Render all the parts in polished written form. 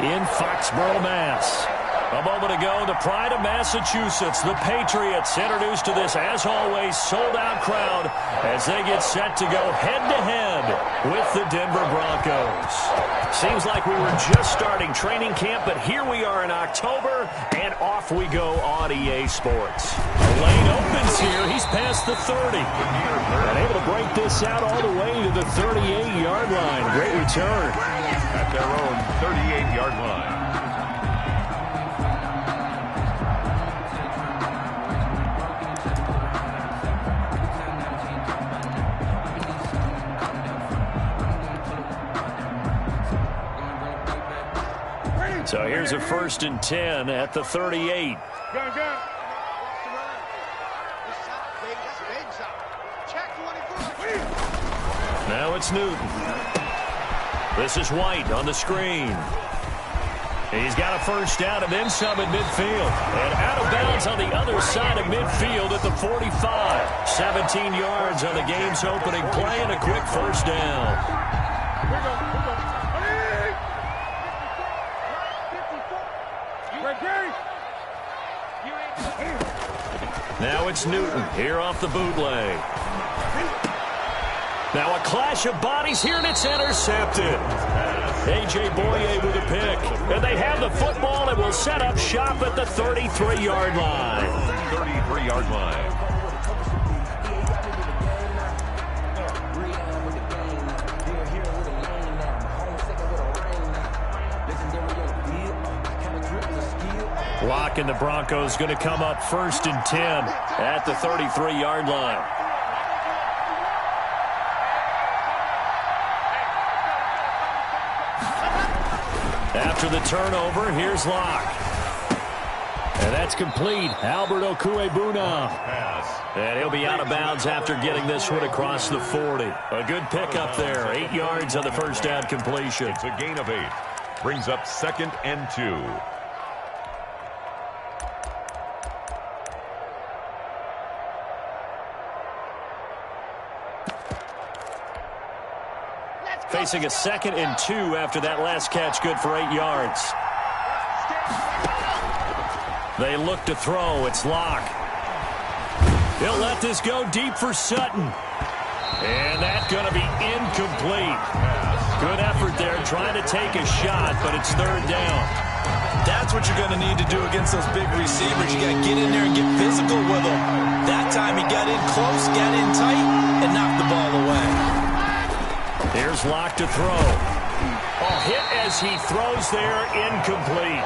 in Foxborough, Mass. A moment ago, the pride of Massachusetts, the Patriots, introduced to this, as always, sold-out crowd as they get set to go head-to-head with the Denver Broncos. Seems like we were just starting training camp, but here we are in October, and off we go on EA Sports. The lane opens here. He's past the 30. And able to break this out all the way to the 38-yard line. Great return. At their own 38-yard line. So here's a 1st and 10 at the 38. Now it's Newton. This is White on the screen. He's got a 1st down and then some at midfield. And out of bounds on the other side of midfield at the 45. 17 yards on the game's opening play and a quick 1st down. Now it's Newton here off the bootleg. Now a clash of bodies here, and it's intercepted. A.J. Boye with a pick. And they have the football and will set up shop at the 33-yard line. 33-yard line. Block, and the Broncos going to come up 1st and 10 at the 33-yard line. After the turnover, here's Locke. And that's complete. Albert Okuebuna. And he'll be out of bounds after getting this one across the 40. A good pickup there. 8 yards on the 1st down completion. It's a gain of 8. Brings up 2nd and 2. Facing a 2nd and 2 after that last catch, good for 8 yards. They look to throw. It's Locke. He'll let this go deep for Sutton. And that's going to be incomplete. Good effort there trying to take a shot, but it's 3rd down. That's what you're going to need to do against those big receivers. You got to get in there and get physical with them. That time he got in close, got in tight, and knocked the ball away. Here's Locke to throw. A hit as he throws there, incomplete.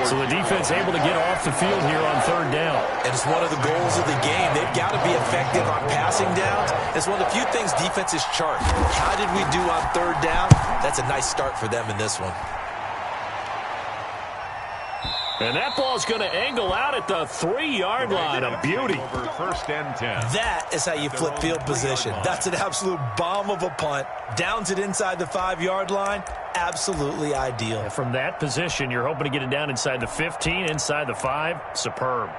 So the defense able to get off the field here on 3rd down. And it's one of the goals of the game. They've got to be effective on passing downs. It's one of the few things defenses chart. How did we do on 3rd down? That's a nice start for them in this one. And that ball's going to angle out at the 3-yard line. A beauty. 1st and 10. That is how you flip field position. That's an absolute bomb of a punt. Downs it inside the 5-yard line. Absolutely ideal. And from that position, you're hoping to get it down inside the 15, inside the 5. Superb.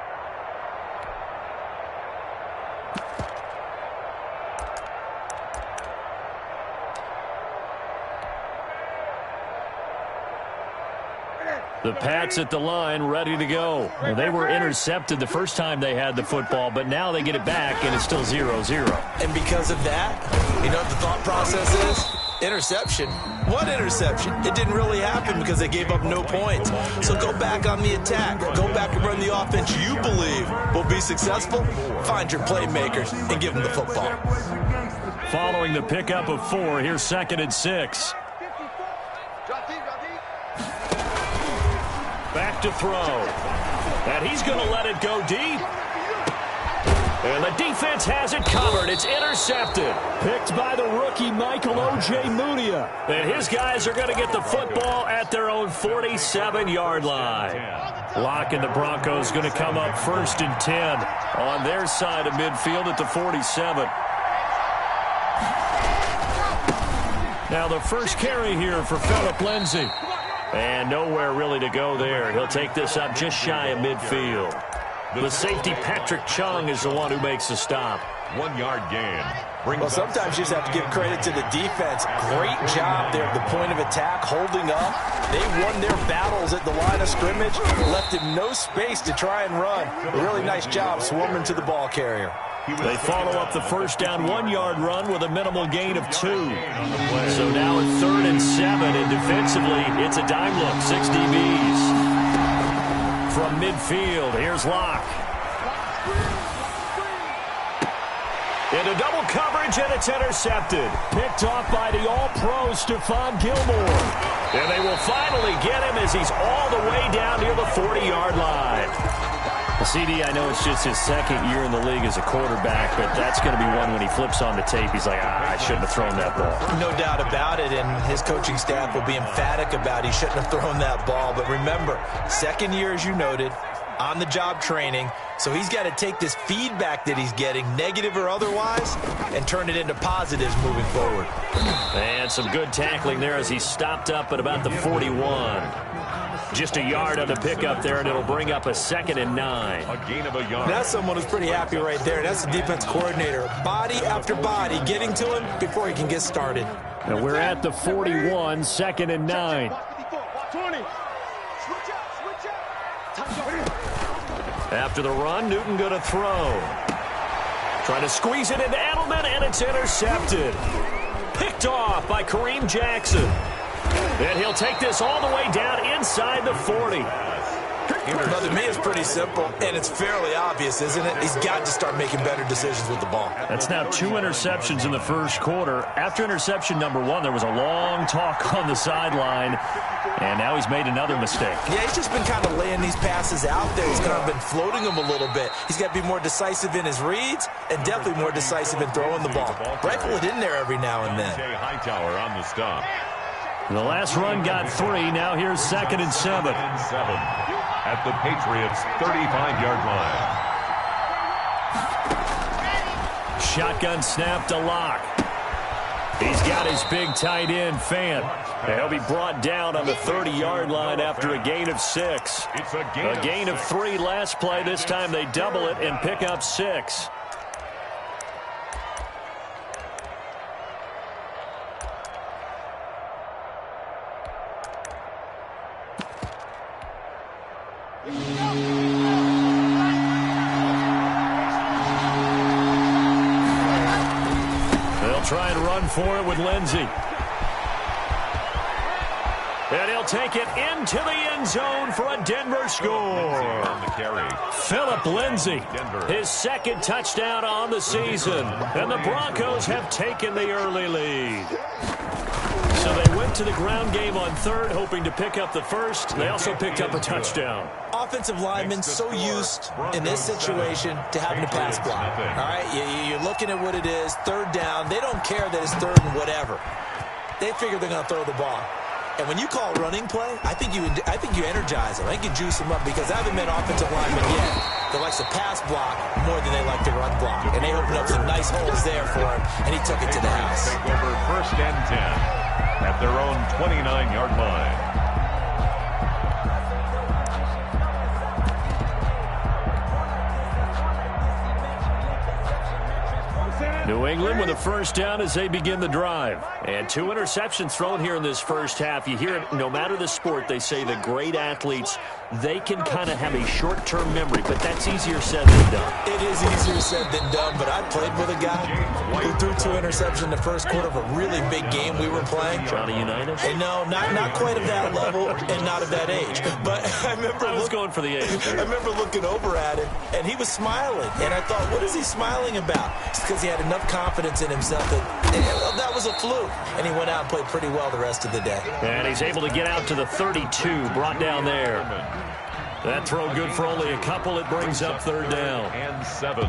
The Pats at the line, ready to go. Well, they were intercepted the first time they had the football, but now they get it back, and it's still 0-0. And because of that, you know what the thought process is? Interception. What interception? It didn't really happen because they gave up no points. So go back on the attack. Go back and run the offense you believe will be successful. Find your playmakers and give them the football. Following the pickup of 4, here's 2nd and 6. Back to throw. And he's going to let it go deep. And the defense has it covered. It's intercepted. Picked by the rookie, Michael O.J. Mudia. And his guys are going to get the football at their own 47-yard line. Locke and the Broncos going to come up 1st and 10 on their side of midfield at the 47. Now the first carry here for Phillip Lindsay. And nowhere really to go there. He'll take this up just shy of midfield. The safety, Patrick Chung, is the one who makes the stop. 1-yard gain. Well, sometimes you just have to give credit to the defense. Great job there at the point of attack, holding up, They won their battles at the line of scrimmage, left him no space to try and run. A really nice job swarming to the ball carrier. They follow up the first down 1-yard run with a minimal gain of 2. So now it's 3rd and 7, and defensively, it's a dime look, 6 DBs. From midfield, here's Locke. Into double coverage, and it's intercepted. Picked off by the All-Pro, Stephon Gilmore. And they will finally get him as he's all the way down near the 40-yard line. CD, I know it's just his 2nd year in the league as a quarterback, but that's going to be one when he flips on the tape. He's like, I shouldn't have thrown that ball. No doubt about it, and his coaching staff will be emphatic about he shouldn't have thrown that ball. But remember, 2nd year, as you noted, on-the-job training, so he's got to take this feedback that he's getting, negative or otherwise, and turn it into positives moving forward. And some good tackling there as he stopped up at about the 41. Just a yard on the pickup there, and it'll bring up a 2nd and 9. A gain of a yard. That's someone who's pretty happy right there. That's the defense coordinator. Body after body getting to him before he can get started. And we're at the 41, 2nd and 9. After the run, Newton going to throw. Trying to squeeze it into Edelman, and it's intercepted. Picked off by Kareem Jackson. And he'll take this all the way down inside the 40. But to me, it's pretty simple, and it's fairly obvious, isn't it? He's got to start making better decisions with the ball. That's now 2 interceptions in the first quarter. After interception number 1, there was a long talk on the sideline, and now he's made another mistake. Yeah, he's just been kind of laying these passes out there. He's kind of been floating them a little bit. He's got to be more decisive in his reads and definitely more decisive in throwing the ball. Rifle it in there every now and then. Hightower on the stop. The last run got 3. Now here's 2nd and 7. At the Patriots' 35-yard line. Shotgun snap to Locke. He's got his big tight end, Fant. And he'll be brought down on the 30-yard line after a gain of 6. It's a gain of 3 last play. This time they double it and pick up 6. They'll try and run for it with Lindsey. And he'll take it into the end zone for a Denver score. Phillip Lindsay, his 2nd touchdown on the season. And the Broncos have taken the early lead. So they went to the ground game on 3rd, hoping to pick up the 1st. They also picked up a touchdown. Offensive linemen so used in this situation to having to pass block. All right, you're looking at what it is, 3rd down. They don't care that it's 3rd and whatever. They figure they're going to throw the ball. And when you call running play, I think you energize them. I think you juice them up because I haven't met offensive linemen yet that likes to pass block more than they like to run block. And they opened up some nice holes there for him, and he took it to the house. Take over 1st and 10 at their own 29-yard line. New England with a 1st down as they begin the drive. And 2 interceptions thrown here in this first half. You hear it, no matter the sport, they say the great athletes, they can kind of have a short-term memory, but that's easier said than done. It is easier said than done, but I played with a guy who threw 2 interceptions in the first quarter of a really big game we were playing. Johnny Unitas? And no, not quite of that level and not of that age. But I remember going for the age. I remember looking over at him, and he was smiling. And I thought, what is he smiling about? It's because he had enough confidence in himself that was a fluke. And he went out and played pretty well the rest of the day. And he's able to get out to the 32, brought down there. That throw good for only a couple. It brings up 3rd down. And 7.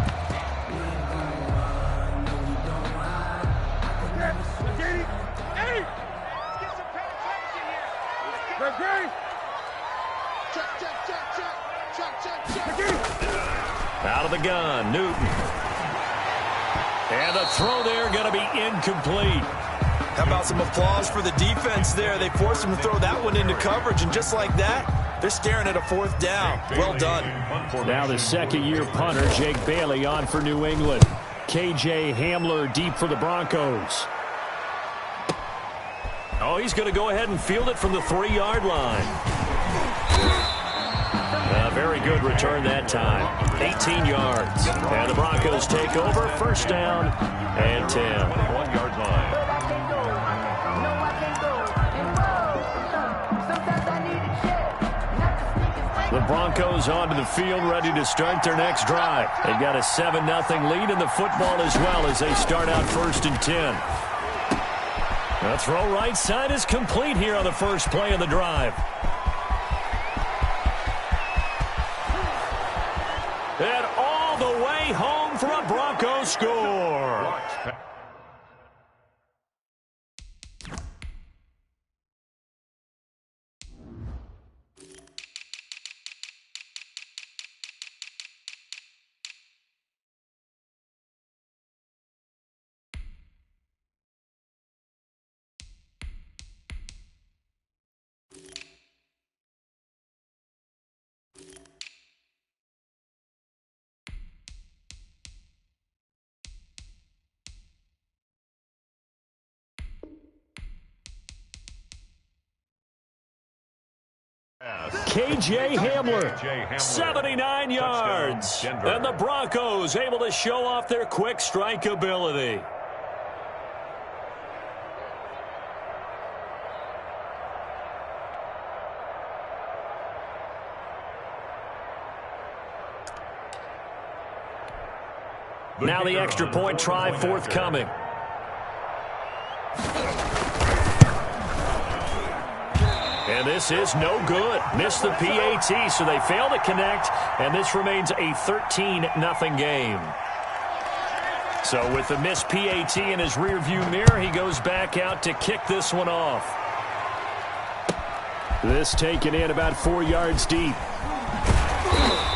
Out of the gun, Newton. And the throw there going to be incomplete. How about some applause for the defense there? They forced him to throw that one into coverage, and just like that, they're staring at a 4th down. Well done. Now the 2nd-year punter, Jake Bailey, on for New England. KJ Hamler deep for the Broncos. Oh, he's going to go ahead and field it from the 3-yard line. Very good return that time. 18 yards. And the Broncos take over. First down and 10. 1-yard line. The Broncos onto the field, ready to start their next drive. They've got a 7-0 lead in the football as well as they start out 1st and 10. The throw right side is complete here on the first play of the drive. And all the way home for a Broncos score. KJ Hamler, 79 yards. And the Broncos able to show off their quick strike ability. Now the extra point try forthcoming. And this is no good. Missed the PAT, so they fail to connect, and this remains a 13-0 game. So with the missed PAT in his rearview mirror, he goes back out to kick this one off. This taken in about 4 yards deep.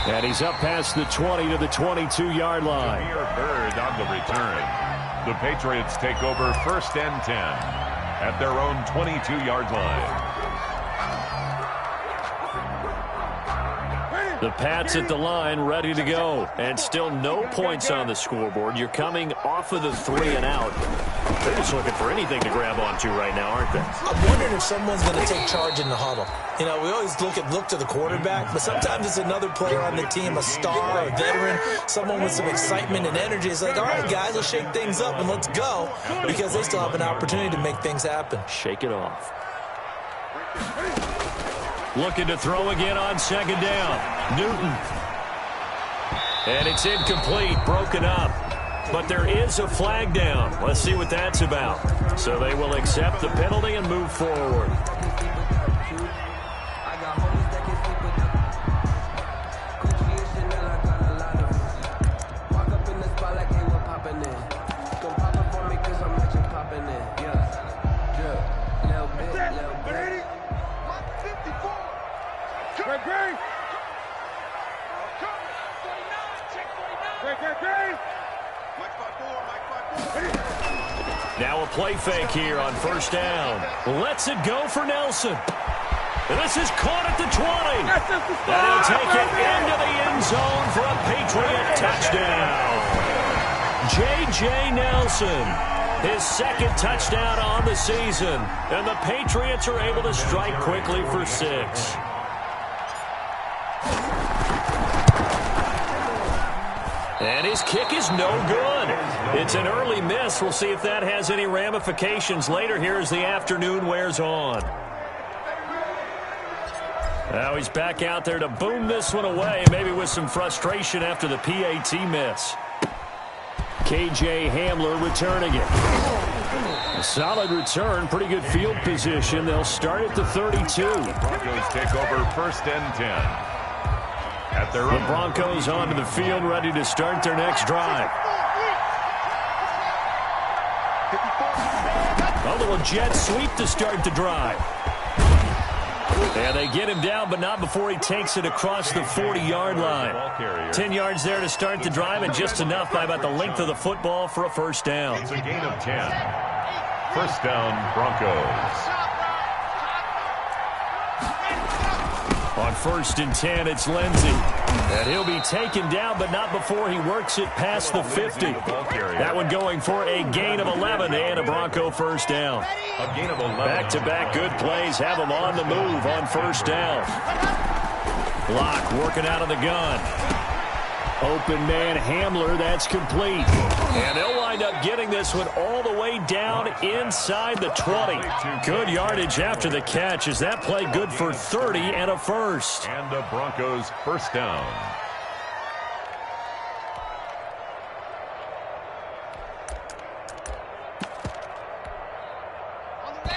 And he's up past the 20 to the 22-yard line. Bird on the return. The Patriots take over 1st and 10 at their own 22-yard line. The Pats at the line, ready to go. And still no points on the scoreboard. You're coming off of the 3 and out. They're just looking for anything to grab onto right now, aren't they? I'm wondering if someone's going to take charge in the huddle. You know, we always look to the quarterback, but sometimes it's another player on the team, a star, a veteran, someone with some excitement and energy. It's like, all right, guys, let's shake things up and let's go, because they still have an opportunity to make things happen. Shake it off. Looking to throw again on 2nd down. Newton. And it's incomplete, broken up. But there is a flag down. Let's see what that's about. So they will accept the penalty and move forward. Now a play fake here on 1st down. Lets it go for Nelson. And this is caught at the 20. And he'll take it into the end zone for a Patriot touchdown. J.J. Nelson, his 2nd touchdown on the season. And the Patriots are able to strike quickly for 6. And his kick is no good. It's an early miss. We'll see if that has any ramifications later here as the afternoon wears on. Now he's back out there to boom this one away, maybe with some frustration after the PAT miss. KJ Hamler returning it. A solid return, pretty good field position. They'll start at the 32. Broncos take over 1st and 10. At their the Broncos onto the field, ready to start their next drive. A little jet sweep to start the drive. And they get him down, but not before he takes it across the 40-yard line. 10 yards there to start the drive, and just enough by about the length of the football for a 1st down. It's a gain of 10. 1st down, Broncos. On 1st and 10, it's Lindsey. And he'll be taken down, but not before he works it past the 50. That one going for a gain of 11 and a Bronco first down. Back-to-back good plays have him on the move on first down. Locke working out of the gun. Open man Hamler, that's complete. And they'll wind up getting this one all the way down inside the 20. Good yardage after the catch. Is that play good for 30 and a first? And the Broncos first down.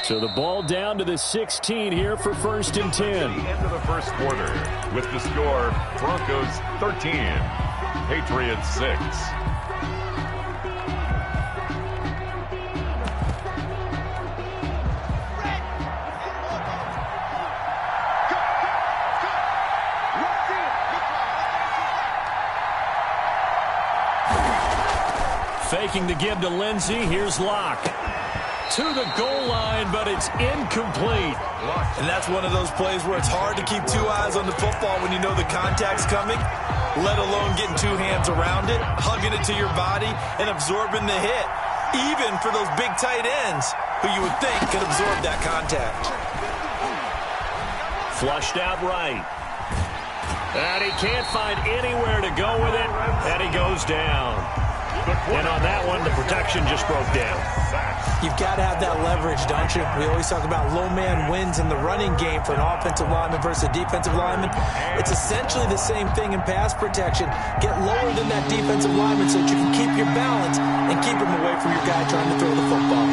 So the ball down to the 16 here for 1st and 10. The end of the first quarter with the score Broncos 13, Patriots 6. Faking the give to Lindsey. Here's Locke. To the goal line, but it's incomplete. And that's one of those plays where it's hard to keep two eyes on the football when you know the contact's coming, let alone getting two hands around it, hugging it to your body, and absorbing the hit, even for those big tight ends who you would think could absorb that contact. Flushed out right. And he can't find anywhere to go with it, and he goes down. And on that one, the protection just broke down. You've got to have that leverage, don't you? We always talk about low man wins in the running game for an offensive lineman versus a defensive lineman. It's essentially the same thing in pass protection. Get lower than that defensive lineman so that you can keep your balance and keep him away from your guy trying to throw the football.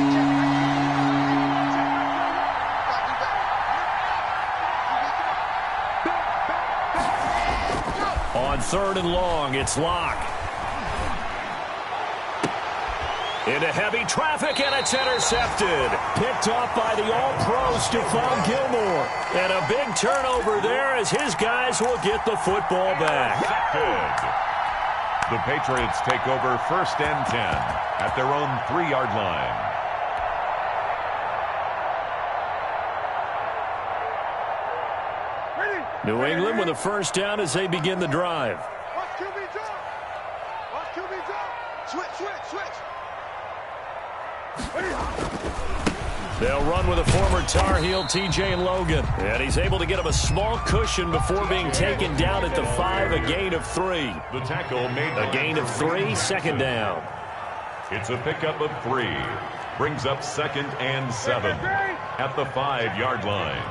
On 3rd and long, it's Locke. Into heavy traffic, and it's intercepted. Picked off by the All-Pro Stephon Gilmore. And a big turnover there as his guys will get the football back. Good. The Patriots take over 1st and 10 at their own 3-yard line. New England with a first down as they begin the drive. Watch QB jump. Watch QB jump. Switch. They'll run with a former Tar Heel, TJ Logan. And he's able to get him a small cushion before being taken down at the 5, a gain of 3. The tackle made a gain of 3, second down. It's a pickup of 3. Brings up 2nd and 7 at the 5-yard line.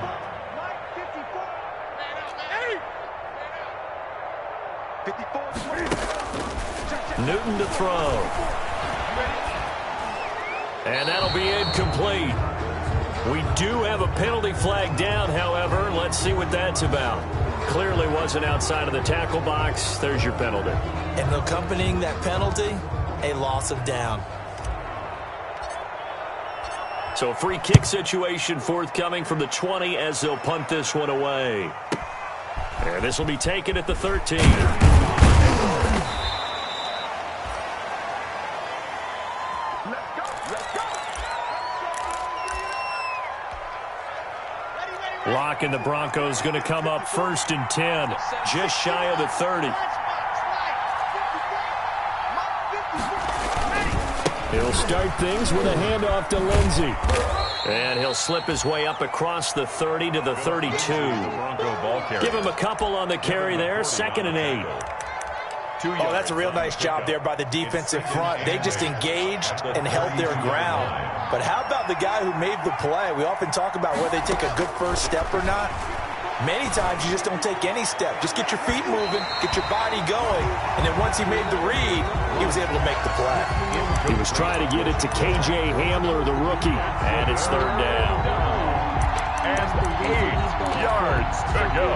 Newton to throw. And that'll be incomplete. We do have a penalty flag down, however. Let's see what that's about. Clearly wasn't outside of the tackle box. There's your penalty. And accompanying that penalty, a loss of down. So a free kick situation forthcoming from the 20 as they'll punt this one away. And this will be taken at the 13. Locke and the Broncos going to come up 1st and 10, just shy of the 30. He'll start things with a handoff to Lindsey. And he'll slip his way up across the 30 to the 32. Give him a couple on the carry there, 2nd and 8. Oh, that's a real nice job there by the defensive front. They just engaged and held their ground. But how about the guy who made the play? We often talk about whether they take a good first step or not. Many times you just don't take any step. Just get your feet moving, get your body going, and then once he made the read, he was able to make the play. He was trying to get it to K.J. Hamler, the rookie, and it's 3rd down. And 8 yards to go.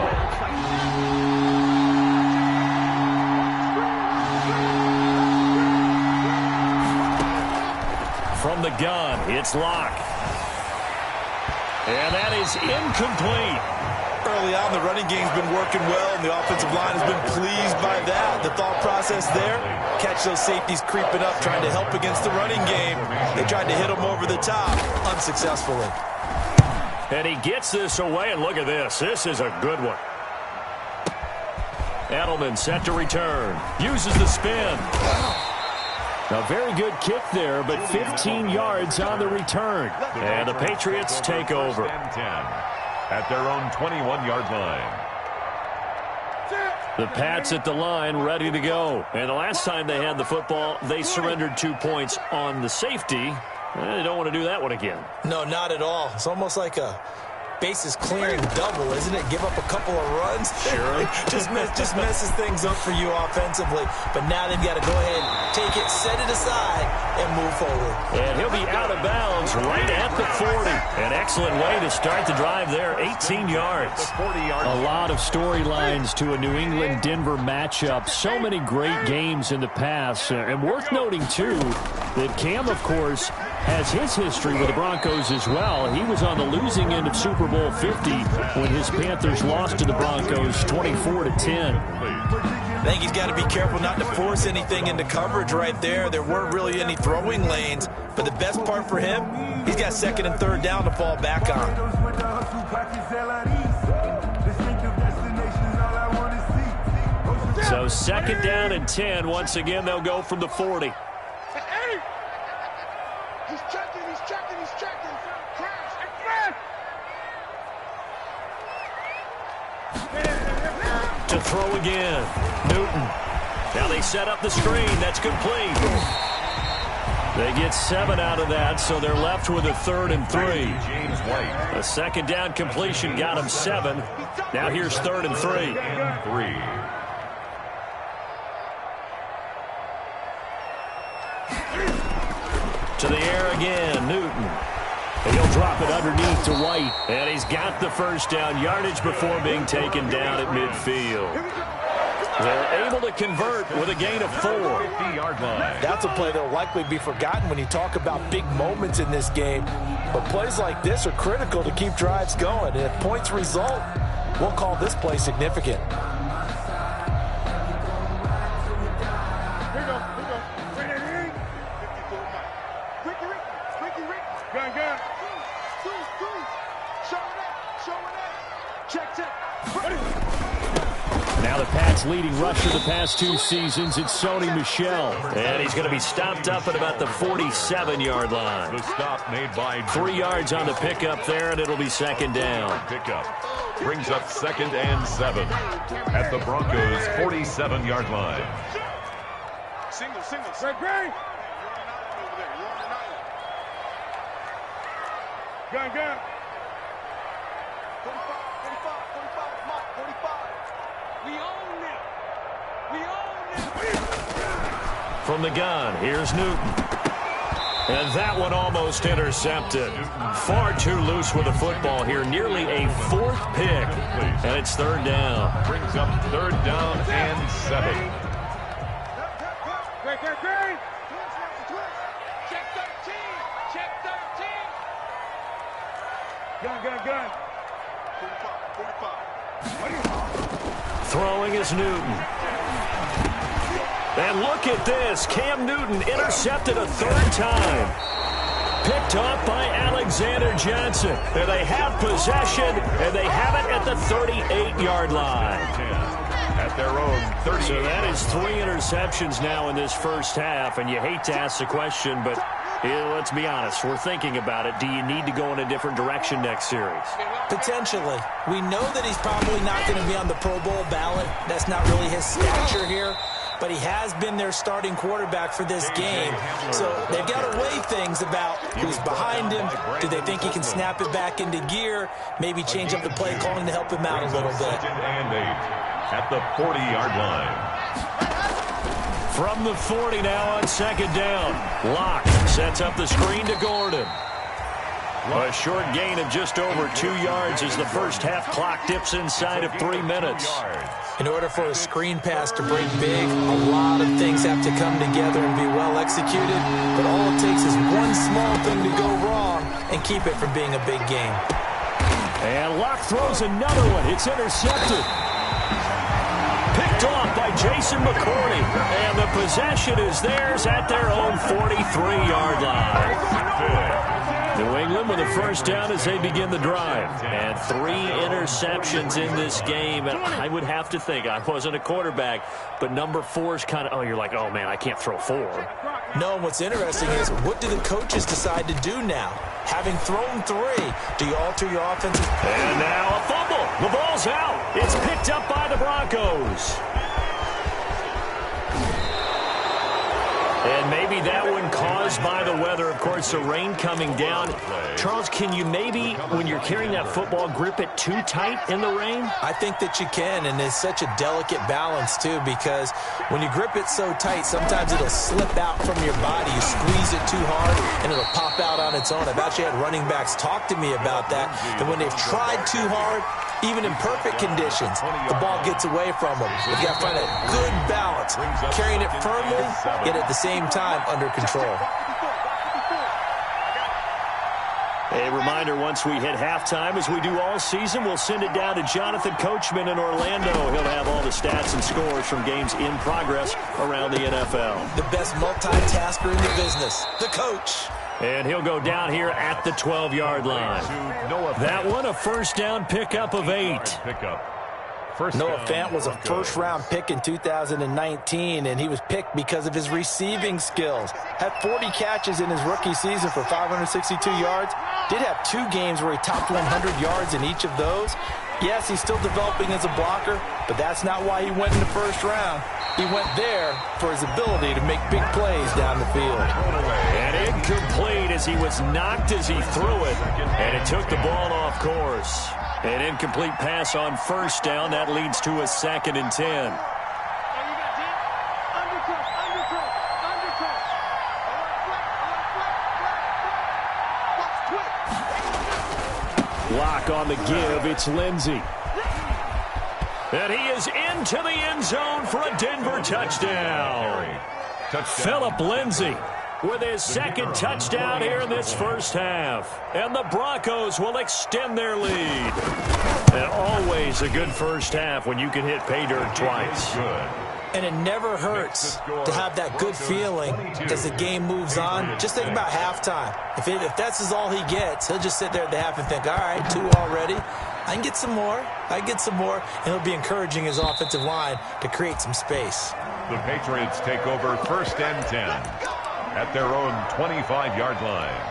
From the gun, it's Locke. And that is incomplete. Early on, the running game's been working well, and the offensive line has been pleased by that. The thought process there, catch those safeties creeping up, trying to help against the running game. They tried to hit them over the top, unsuccessfully. And he gets this away, and look at this. This is a good one. Edelman set to return. Uses the spin. A very good kick there, but 15 yards on the return. And the Patriots take over. At their own 21-yard line. The Pats at the line, ready to go. And the last time they had the football, they surrendered 2 points on the safety. They don't want to do that one again. No, not at all. It's almost like a bases clearing double, isn't it? Give up a couple of runs. Sure. just messes things up for you offensively. But now they've got to go ahead, take it, set it aside, and move forward. And he'll be out of bounds right at the 40. An excellent way to start the drive there, 18 yards. A lot of storylines to a New England-Denver matchup. So many great games in the past. And worth noting, too, that Cam, of course, has his history with the Broncos as well. He was on the losing end of Super Bowl 50 when his Panthers lost to the Broncos 24-10. I think he's got to be careful not to force anything into coverage right there. There weren't really any throwing lanes, but the best part for him, he's got second and third down to fall back on. So second down and 10. Once again, they'll go from the 40. He's checking. To throw again. Newton. Now they set up the screen. That's complete. They get 7 out of that, so they're left with a 3rd and 3. James White. A second down completion got him 7. Now here's 3rd and 3. To the air again, Newton. And he'll drop it underneath to White. And he's got the first down yardage before being taken down at midfield. They're able to convert with a gain of 4. That's a play that will likely be forgotten when you talk about big moments in this game. But plays like this are critical to keep drives going. And if points result, we'll call this play significant. Now the Pats' leading rusher the past 2 seasons, it's Sony Michel. And he's going to be stopped up at about the 47-yard line. The stop made by 3 yards on the pickup there, and it'll be second down. Pickup brings up 2nd and 7 at the Broncos' 47-yard line. Single. Gun. 45. We own it. From the gun, here's Newton. And that one almost intercepted. Far too loose with the football here. Nearly a 4th pick. And it's 3rd down. Brings up 3rd down and 7. Great. Check 13. Gun. 45. Throwing is Newton. And look at this. Cam Newton intercepted a 3rd time. Picked off by Alexander Johnson. And they have possession, and they have it at the 38-yard line. At their own 30. So that is 3 interceptions now in this first half. And you hate to ask the question, but let's be honest. We're thinking about it. Do you need to go in a different direction next series? Potentially. We know that he's probably not going to be on the Pro Bowl ballot. That's not really his stature here. But he has been their starting quarterback for this game. So they've got to weigh things about who's behind him. Do they think he can snap it back into gear? Maybe change up the play calling to help him out a little bit. 2nd and 8 at the 40-yard line. From the 40 now on 2nd down. Locke sets up the screen to Gordon. A short gain of just over 2 yards as the first half clock dips inside of 3 minutes. In order for a screen pass to break big, a lot of things have to come together and be well executed. But all it takes is one small thing to go wrong and keep it from being a big game. And Locke throws another one. It's intercepted. Picked off by Jason McCourty. And the possession is theirs at their own 43-yard line. New England with a first down as they begin the drive. And 3 interceptions in this game. And I would have to think, I wasn't a quarterback, but number 4 is kind of, you're like, oh, man, I can't throw 4. No, what's interesting is what do the coaches decide to do now? Having thrown 3, do you alter your offensive? And now a fumble. The ball's out. It's picked up by the Broncos. And maybe that one caused by the weather. Of course, the rain coming down. Charles, can you maybe, when you're carrying that football, grip it too tight in the rain? I think that you can, and it's such a delicate balance, too, because when you grip it so tight, sometimes it'll slip out from your body. You squeeze it too hard, and it'll pop out on its own. I've actually had running backs talk to me about that when they've tried too hard, even in perfect conditions, the ball gets away from them. You've got to find a good balance, carrying it firmly, yet at the same time under control. A reminder, once we hit halftime, as we do all season, we'll send it down to Jonathan Coachman in Orlando. He'll have all the stats and scores from games in progress around the NFL. The best multitasker in the business, the coach. And he'll go down here at the 12-yard line. That one, a first down pickup of 8. Noah Fant was a first-round pick in 2019, and he was picked because of his receiving skills. Had 40 catches in his rookie season for 562 yards. Did have 2 games where he topped 100 yards in each of those. Yes, he's still developing as a blocker, but that's not why he went in the first round. He went there for his ability to make big plays down the field. And incomplete as he was knocked as he threw it, and it took the ball off course. An incomplete pass on first down. That leads to a 2nd and 10. Lock on the give. It's Lindsey. And he is into the end zone for a Denver touchdown. Phillip Lindsay with his 2nd touchdown here in this first half. And the Broncos will extend their lead. And always a good first half when you can hit pay dirt twice. And it never hurts to have that good feeling as the game moves on. Just think about halftime. If that's all he gets, he'll just sit there at the half and think, all right, 2 already. I can get some more. I can get some more. And he'll be encouraging his offensive line to create some space. The Patriots take over 1st and 10 at their own 25-yard line.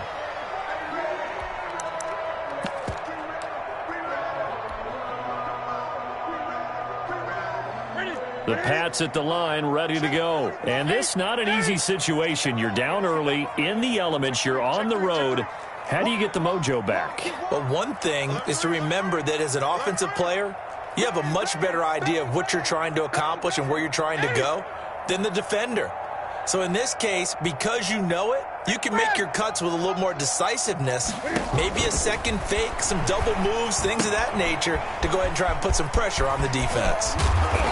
The Pats at the line, ready to go. And this not an easy situation. You're down early, in the elements, you're on the road. How do you get the mojo back? Well, one thing is to remember that as an offensive player, you have a much better idea of what you're trying to accomplish and where you're trying to go than the defender. So in this case, because you know it, you can make your cuts with a little more decisiveness, maybe a second fake, some double moves, things of that nature, to go ahead and try and put some pressure on the defense.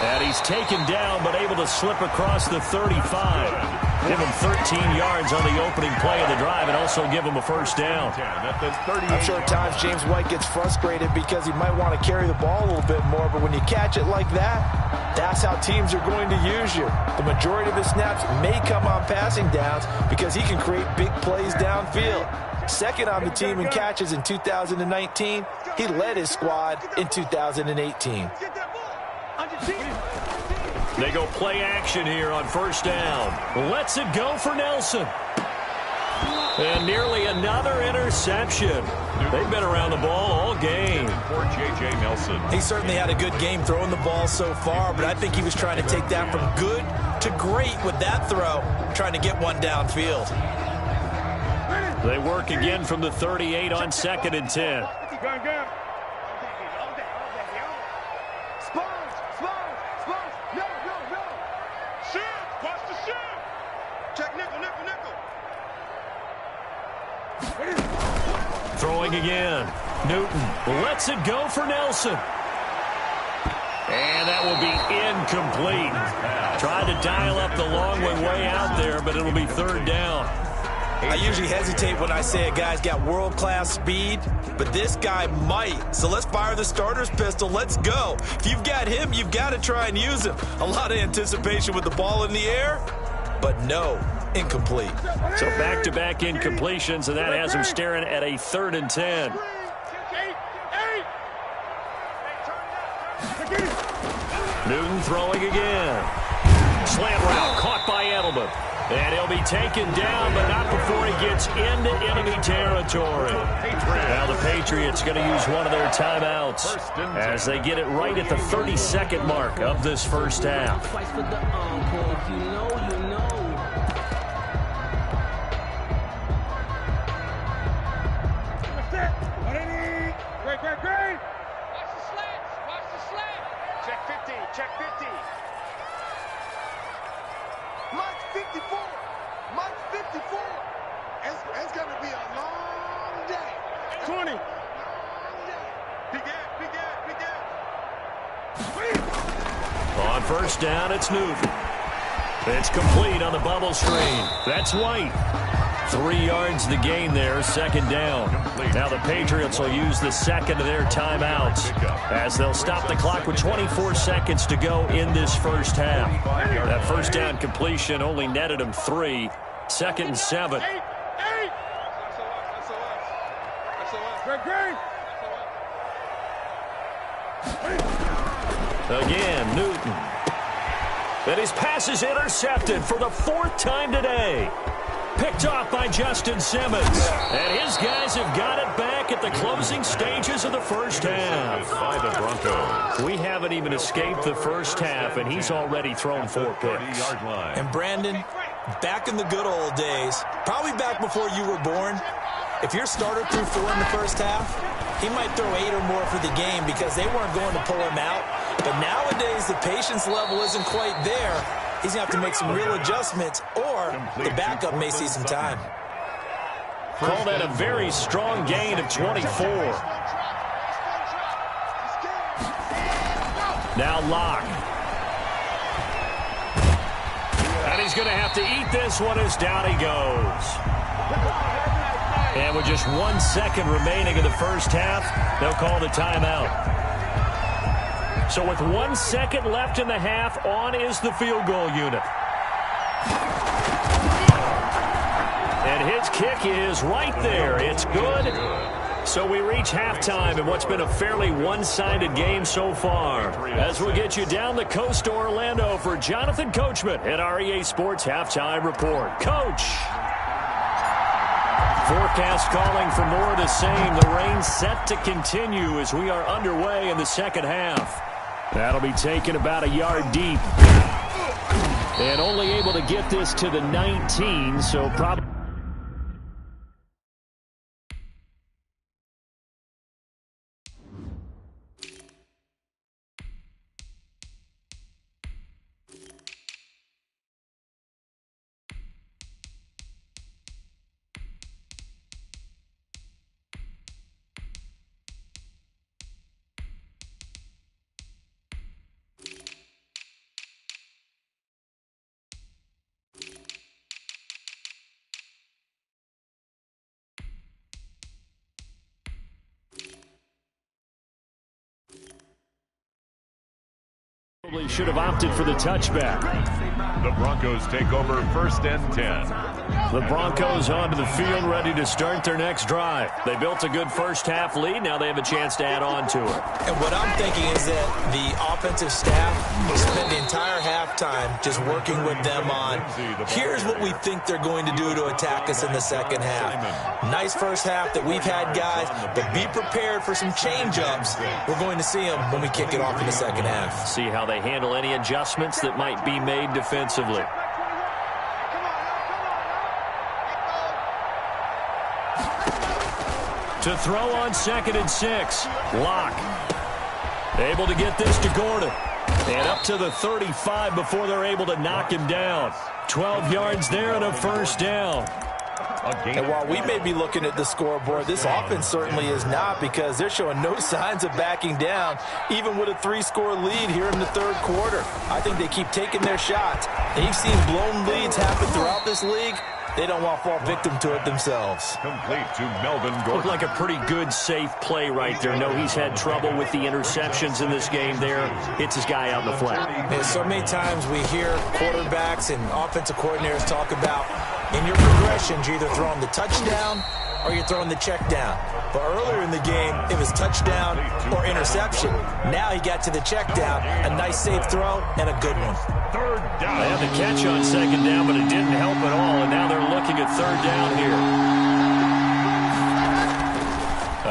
And he's taken down, but able to slip across the 35. Give him 13 yards on the opening play of the drive and also give him a first down. I'm sure at times James White gets frustrated because he might want to carry the ball a little bit more, but when you catch it like that, that's how teams are going to use you. The majority of his snaps may come on passing downs because he can create big plays downfield. 2nd on the team in catches in 2019. He led his squad in 2018. They go play action here on first down. Lets it go for Nelson. And nearly another interception. They've been around the ball all game. For J.J. Nelson. He certainly had a good game throwing the ball so far, but I think he was trying to take that from good to great with that throw, trying to get one downfield. They work again from the 38 on 2nd and 10. Throwing again. Newton lets it go for Nelson. And that will be incomplete. Tried to dial up the long way out there, but it'll be 3rd down. I usually hesitate when I say a guy's got world-class speed, but this guy might. So let's fire the starter's pistol. Let's go. If you've got him, you've got to try and use him. A lot of anticipation with the ball in the air. but no, incomplete. So back-to-back incompletions, and that has him staring at a 3rd and 10. Newton throwing again. Slant route caught by Edelman. And he'll be taken down, but not before he gets into enemy territory. Now the Patriots going to use one of their timeouts as they get it right at the 32nd mark of this first half. Great. Watch the slants. Check 50. Mike 54. It's going to be a long day. 20. On first down, it's Newton. It's complete on the bubble screen. That's White. 3 yards the gain there, 2nd down. Now the Patriots will use the second of their timeouts as they'll stop the clock with 24 seconds to go in this first half. That first down completion only netted them 3. 2nd and 7. Again, Newton. And his pass is intercepted for the 4th time today. Picked off by Justin Simmons. And his guys have got it back at the closing stages of the first half. By the Broncos. We haven't even escaped the first half, and he's already thrown 4 picks. 30-yard line. And Brandon, back in the good old days, probably back before you were born, if your starter threw 4 in the first half, he might throw 8 or more for the game because they weren't going to pull him out. But nowadays, the patience level isn't quite there. He's going to have to make some real adjustments, or the backup may see some time. Call that a very strong gain of 24. Now Locke. And he's going to have to eat this one as down he goes. And with just 1 second remaining in the first half, they'll call the timeout. So with 1 second left in the half, on is the field goal unit. And his kick is right there. It's good. So we reach halftime in what's been a fairly one-sided game so far. As we'll get you down the coast to Orlando for Jonathan Coachman at our EA Sports Halftime Report. Coach. Forecast calling for more of the same. The rain set to continue as we are underway in the second half. That'll be taken about a yard deep. And only able to get this to the 19, so probably... Probably should have opted for the touchback. The Broncos take over 1st and 10. The Broncos onto the field ready to start their next drive. They built a good first half lead. Now they have a chance to add on to it. And what I'm thinking is that the offensive staff will spend the entire halftime just working with them on, here's what we think they're going to do to attack us in the second half. Nice first half that we've had, guys, but be prepared for some change-ups. We're going to see them when we kick it off in the second half. See how they handle any adjustments that might be made defensively. To throw on 2nd and 6. Locke. Able to get this to Gordon. And up to the 35 before they're able to knock him down. 12 yards there and a first down. And while we may be looking at the scoreboard, this offense certainly is not, because they're showing no signs of backing down, even with a 3-score lead here in the third quarter. I think they keep taking their shots. They've seen blown leads happen throughout this league. They don't want to fall victim to it themselves. Complete to Melvin Gordon. Looked like a pretty good, safe play right there. No, he's had trouble with the interceptions in this game there. Hits his guy out in the flat. Yeah, so many times we hear quarterbacks and offensive coordinators talk about in your progressions, you're either throwing the touchdown or you're throwing the check down. But earlier in the game, it was touchdown or interception. Now he got to the check down, a nice safe throw, and a good one. Third down. They had the catch on second down, but it didn't help at all, and now they're looking at third down here.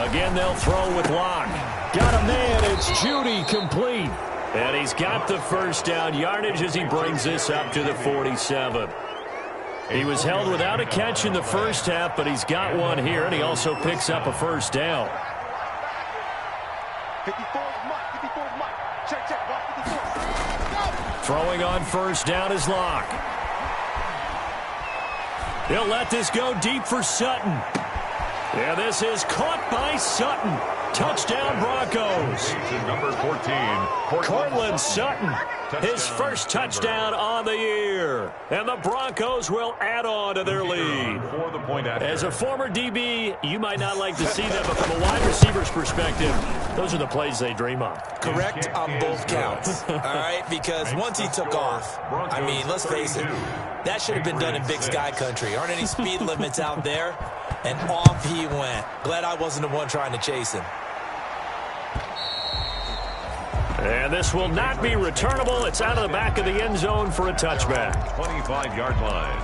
Again, they'll throw with Locke. Got a man, it's Judy, complete. And he's got the first down yardage as he brings this up to the 47. He was held without a catch in the first half, but he's got one here, and he also picks up a first down. 54 Mike. 54 Mike. Check, check. 54. Throwing on first down is Locke. He'll let this go deep for Sutton. Yeah, this is caught by Sutton. Touchdown Broncos. Number 14, Cortland Sutton, his first touchdown on the year. And the Broncos will add on to their lead. For the point after. As a former DB, you might not like to see that, but from a wide receiver's perspective, those are the plays they dream of. Correct on both counts, all right? Because once he took off, I mean, let's face it, that should have been done in Big Sky Country. Aren't any speed limits out there? And off he went. Glad I wasn't the one trying to chase him. And this will not be returnable. It's out of the back of the end zone for a touchback. 25-yard line.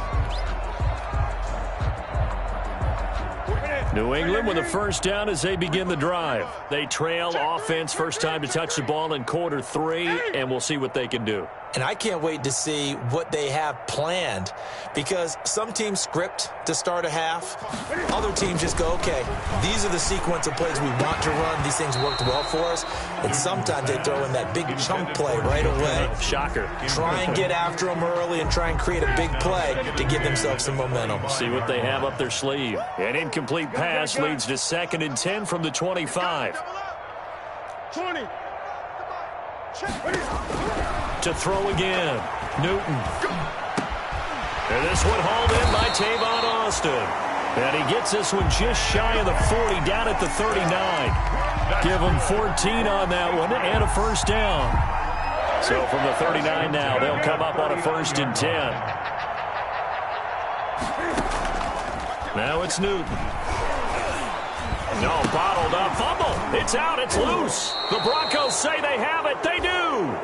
New England with a first down as they begin the drive. They trail offense, first time to touch the ball in quarter 3, and we'll see what they can do. And I can't wait to see what they have planned, because some teams script to start a half. Other teams just go, okay, these are the sequence of plays we want to run. These things worked well for us. And sometimes they throw in that big chunk play right away. Shocker. Try and get after them early and try and create a big play to give themselves some momentum. See what they have up their sleeve. An incomplete pass leads to 2nd and 10 from the 25. 20. To throw again, Newton. And this one hauled in by Tavon Austin. And he gets this one just shy of the 40, down at the 39. Give him 14 on that one and a first down. So from the 39 now, they'll come up on a 1st and 10. Now it's Newton. No, bottled up fumble. It's out. It's loose. The Broncos say they have it. They do.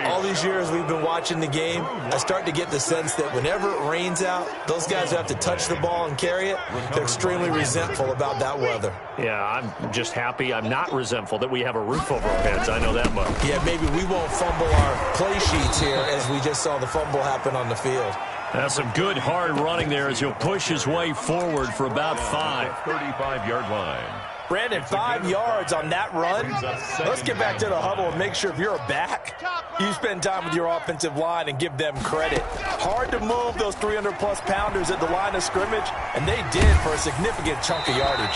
All these years we've been watching the game, I start to get the sense that whenever it rains out, those guys who have to touch the ball and carry it, they're extremely resentful about that weather. Yeah, I'm just happy I'm not resentful that we have a roof over our heads. I know that much. Yeah, maybe we won't fumble our play sheets here as we just saw the fumble happen on the field. That's some good hard running there as he'll push his way forward for about 5. 35-yard line. Brandon, 5 yards on that run. Let's get back to the huddle and make sure if you're a back, you spend time with your offensive line and give them credit. Hard to move those 300-plus pounders at the line of scrimmage, and they did for a significant chunk of yardage.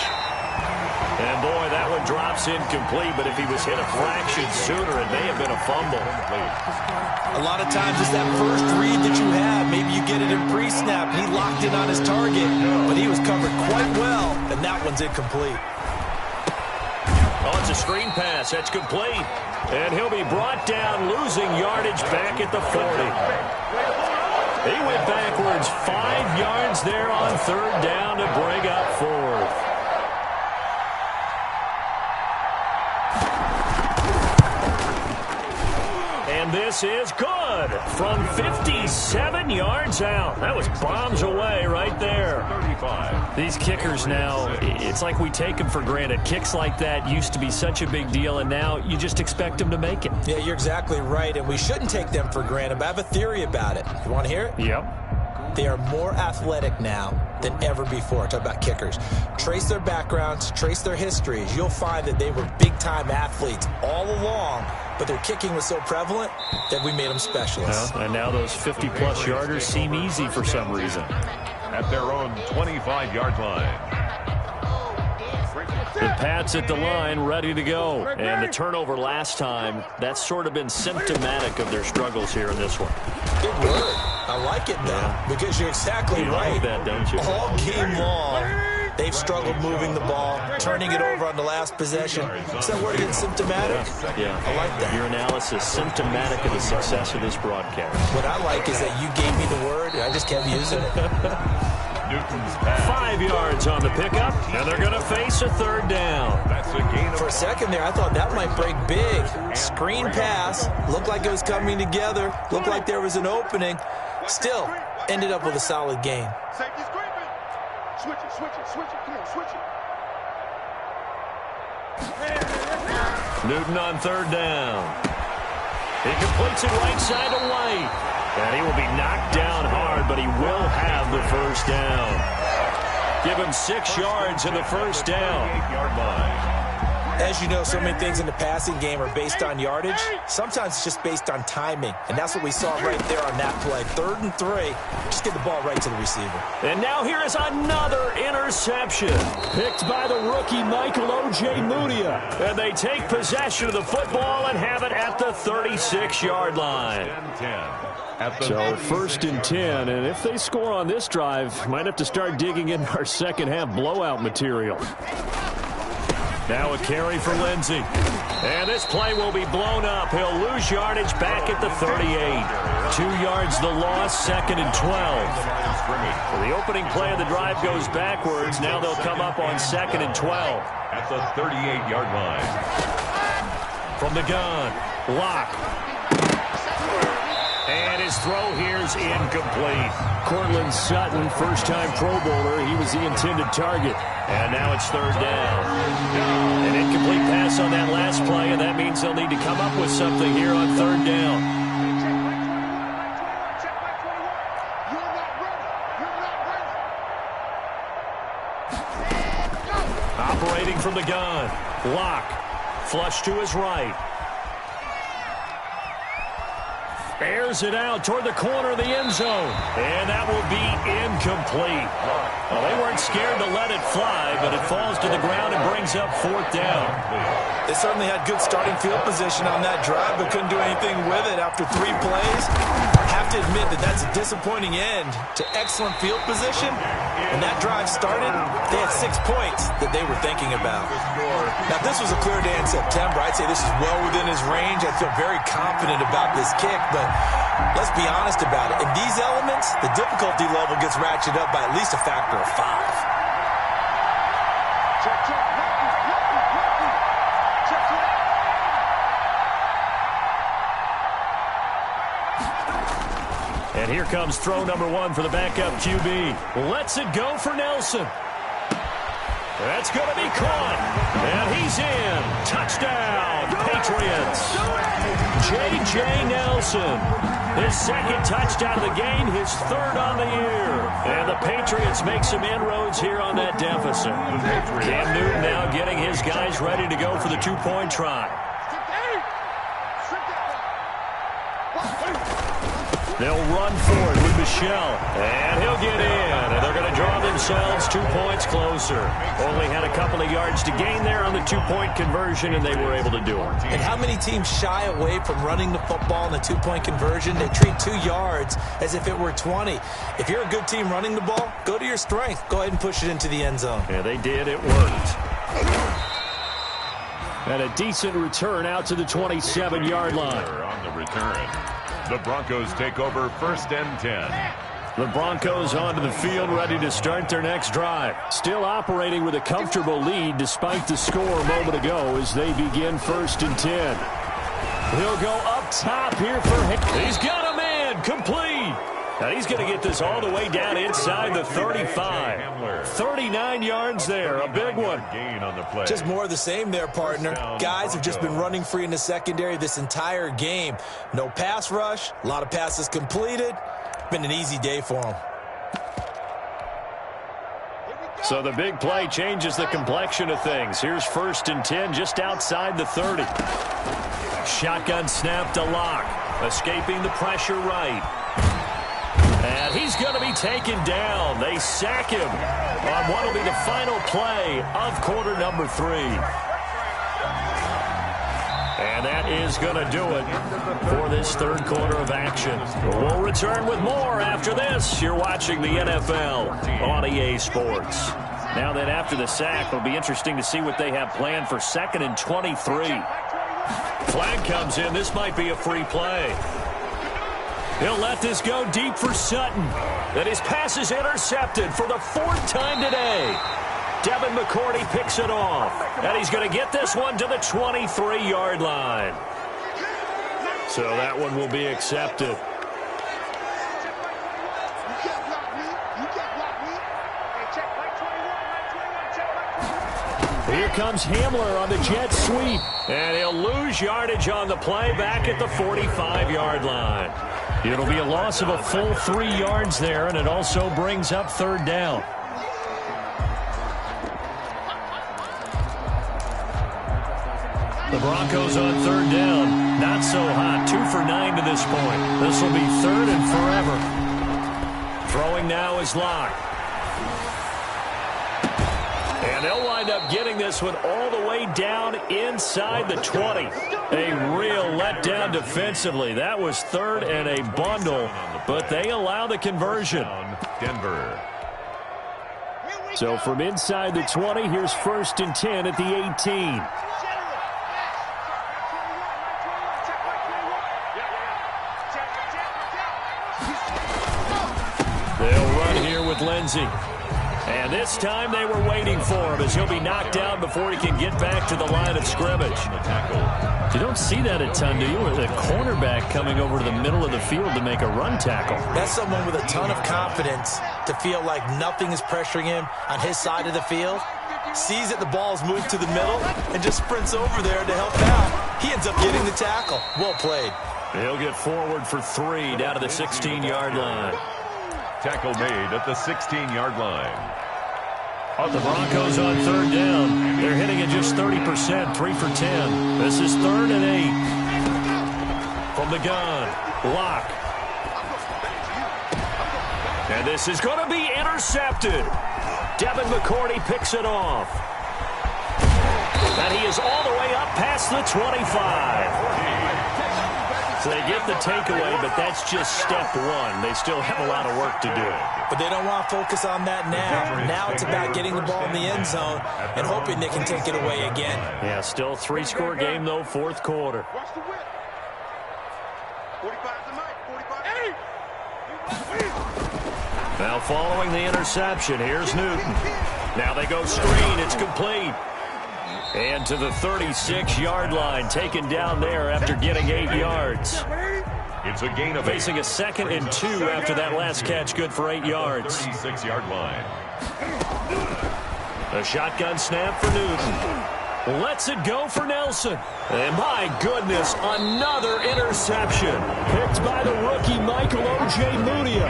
And, boy, that one drops incomplete, but if he was hit a fraction sooner, it may have been a fumble. A lot of times it's that first read that you have. Maybe you get it in pre-snap. He locked in on his target, but he was covered quite well, and that one's incomplete. Oh, it's a screen pass. That's complete. And he'll be brought down, losing yardage back at the 40. He went backwards 5 yards there on 3rd down to bring up 4th. And this is good from 57 yards out. That was bombs away right there. 35. These kickers now, it's like we take them for granted. Kicks like that used to be such a big deal, and now you just expect them to make it. Yeah, you're exactly right, and we shouldn't take them for granted, but I have a theory about it. You want to hear it? Yep. They are more athletic now than ever before. Talk about kickers. Trace their backgrounds, trace their histories. You'll find that they were big-time athletes all along, but their kicking was so prevalent that we made them specialists. Well, and now those 50-plus yarders seem easy for some reason. At their own 25-yard line. The Pats at the line, ready to go. And the turnover last time, that's sort of been symptomatic of their struggles here in this one. Good word. I like it now because you're exactly right. Like that, don't you? All game long, they've struggled moving the ball, turning it over on the last possession. Is that word again, symptomatic? Yeah. I like that. Your analysis, symptomatic of the success of this broadcast. What I like is that you gave me the word, and I just kept using it. Newton's pass. 5 yards on the pickup, and they're going to face a third down. That's a gain of For a second there, I thought that might break big. Screen pass. Looked like it was coming together. Looked like there was an opening. Still, ended up with a solid gain. Safety scraping. Switch it, switch it, switch it. Come on, switch it. Newton on third down. He completes it right side to White. And he will be knocked down hard, but he will have the first down. Give him 6 yards in the first down. 8-yard line. As you know, so many things in the passing game are based on yardage. Sometimes it's just based on timing. And that's what we saw right there on that play. 3rd and 3. Just get the ball right to the receiver. And now here is another interception. Picked by the rookie Michael O.J. Mudia. And they take possession of the football and have it at the 36-yard line. 10-10. So 1st and 10, and if they score on this drive, might have to start digging in our second half blowout material. Now a carry for Lindsey. And this play will be blown up. He'll lose yardage back at the 38. 2 yards the loss, 2nd and 12. So the opening play of the drive goes backwards. Now they'll come up on 2nd and 12. At the 38-yard line. From the gun, Locke. And his throw here is incomplete. Cortland Sutton, first-time Pro Bowler. He was the intended target. And now it's 3rd down. An incomplete pass on that last play, and that means they'll need to come up with something here on 3rd down. You're not ready. You're not ready. Operating from the gun, Locke. Flush to his right. Airs it out toward the corner of the end zone. And that will be incomplete. Well, they weren't scared to let it fly, but it falls to the ground and brings up 4th down. They certainly had good starting field position on that drive, but couldn't do anything with it after 3 plays. I have to admit that that's a disappointing end to excellent field position. When that drive started, they had 6 points that they were thinking about. Now, if this was a clear day in September, I'd say this is well within his range. I feel very confident about this kick, but let's be honest about it. In these elements, the difficulty level gets ratcheted up by at least a factor of 5. Check, check. Check, check. And here comes throw number 1 for the backup QB. Lets it go for Nelson. That's going to be caught. And he's in. Touchdown, Patriots. J.J. Nelson. His 2nd touchdown of the game, his 3rd on the year. And the Patriots make some inroads here on that deficit. Cam Newton now getting his guys ready to go for the 2-point try. They'll run for it with Michelle. And he'll get in. And they're going to draw themselves 2 points closer. Only had a couple of yards to gain there on the 2-point conversion, and they were able to do it. And how many teams shy away from running the football in the 2-point conversion? They treat 2 yards as if it were 20. If you're a good team running the ball, go to your strength. Go ahead and push it into the end zone. Yeah, they did. It worked. And a decent return out to the 27-yard line. On the return. The Broncos take over 1st and 10. The Broncos onto the field, ready to start their next drive. Still operating with a comfortable lead despite the score a moment ago as they begin 1st and 10. He'll go up top here for him. He's got a man, complete. Now he's going to get this all the way down inside the 35. 39 yards there, a big one. Gain on the play. Just more of the same there, partner. Guys have just been running free in the secondary this entire game. No pass rush, a lot of passes completed. Been an easy day for them. So the big play changes the complexion of things. Here's 1st and 10 just outside the 30. Shotgun snap to Locke. Escaping the pressure right. And he's going to be taken down. They sack him on what will be the final play of quarter number 3. And that is going to do it for this third quarter of action. We'll return with more after this. You're watching the NFL on EA Sports. Now that after the sack, it'll be interesting to see what they have planned for 2nd and 23. Flag comes in. This might be a free play. He'll let this go deep for Sutton. And his pass is intercepted for the 4th time today. Devin McCourty picks it off. And he's going to get this one to the 23-yard line. So that one will be accepted. Here comes Hamler on the jet sweep. And he'll lose yardage on the play back at the 45-yard line. It'll be a loss of a full 3 yards there, and it also brings up 3rd down. The Broncos on 3rd down. Not so hot. 2 for 9 to this point. This will be 3rd and forever. Throwing now is Locke. And they'll wind up getting this one all the way down inside the 20. A real letdown defensively. That was 3rd and a bundle, but they allow the conversion. Denver. So from inside the 20, here's 1st and 10 at the 18. They'll run here with Lindsey. And this time they were waiting for him as he'll be knocked down before he can get back to the line of scrimmage. You don't see that a ton, do you? With a cornerback coming over to the middle of the field to make a run tackle. That's someone with a ton of confidence to feel like nothing is pressuring him on his side of the field. Sees that the ball's moved to the middle and just sprints over there to help out. He ends up getting the tackle. Well played. He'll get forward for 3 down to the 16-yard line. Tackle made at the 16-yard line. The Broncos on 3rd down. They're hitting at just 30%, 3 for 10. This is 3rd and 8. From the gun, Locke. And this is going to be intercepted. Devin McCourty picks it off. And he is all the way up past the 25. So they get the takeaway, but that's just step 1. They still have a lot of work to do. But they don't want to focus on that now. Now it's about getting the ball in the end zone and hoping they can take it away again. Yeah, still a 3-score game, though, 4th quarter. Watch the whip. 45 tonight. 45. Now following the interception, here's Newton. Now they go screen. It's complete. And to the 36-yard line, taken down there after getting 8 yards. It's a gain of 8. Facing a 2nd and 2 after that last catch, good for 8 yards. 36-yard line. A shotgun snap for Newton. Lets it go for Nelson. And my goodness, another interception. Picked by the rookie Michael Ojemudia.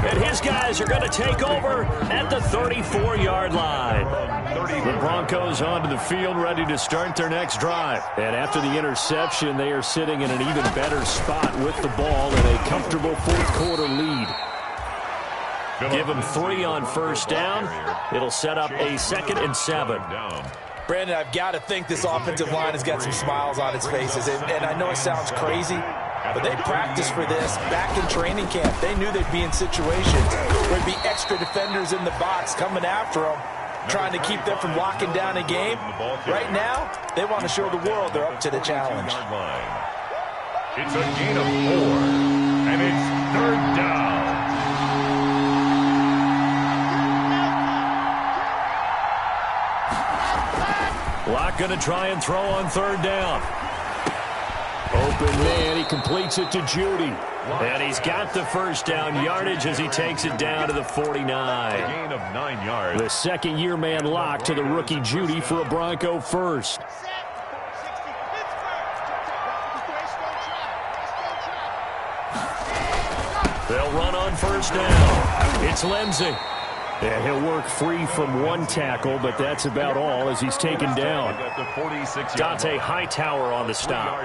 And his guys are going to take over at the 34-yard line. The Broncos onto the field, ready to start their next drive. And after the interception, they are sitting in an even better spot with the ball in a comfortable 4th quarter lead. Give them 3 on 1st down. It'll set up a 2nd and 7. Brandon, I've got to think this offensive line has got some smiles on its faces. And I know it sounds crazy, but they practiced for this back in training camp. They knew they'd be in situations where there'd be extra defenders in the box coming after them, trying to keep them from locking down a game. Right now, they want to show the world they're up to the challenge. It's a gain of 4, and it's 3rd down. Locke going to try and throw on 3rd down. Open man, he completes it to Judy. And he's got the 1st down yardage as he takes it down to the 49. A gain of 9 yards. The 2nd-year man Locke to the rookie Judy for a Bronco first. They'll run on 1st down. It's Lindsey. And he'll work free from 1 tackle, but that's about all as he's taken down. Dante Hightower on the stop.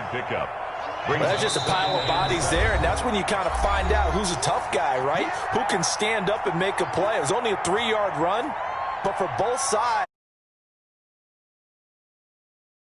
Well, that's just a pile of bodies there, and that's when you kind of find out who's a tough guy, right? Who can stand up and make a play. It was only a 3-yard run, but for both sides.